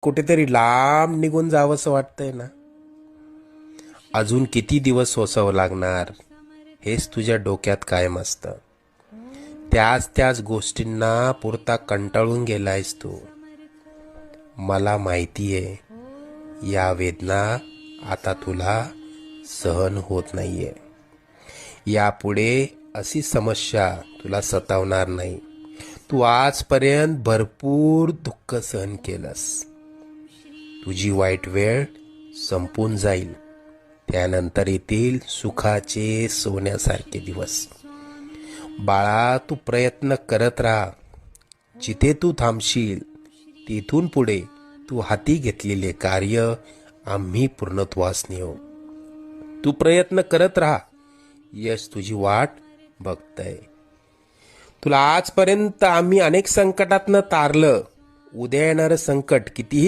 कुठेतरी लांब निघून जावंसं वाटतंय ना. अजून किती दिवस सोसावं लागणार हेच तुझ्या डोक्यात कायम असतं. त्याच त्याच गोष्टींना पुरता कंटाळून गेलायस तू. मला माहितीये या वेदना आता तुला सहन होत नाहीये. यापुढे अशी समस्या तुला सतावणार नाही. तू आजपर्यंत भरपूर दुःख सहन केलंस. तुझी वाईट वेळ संपून जाईल. त्यानंतर येतील सुखाचे सोन्यासारखे दिवस. बाळा, तू प्रयत्न करत राहा. जिथे तू थांबशील तिथून पुढे तू हाती घेतलेले कार्य आम्ही पूर्णत्वास नेऊ. तू प्रयत्न करत राहा. यश तुझी वाट बघतय. तुला आजपर्यंत आम्ही अनेक संकटातनं तारलं. उद्या येणारं संकट कितीही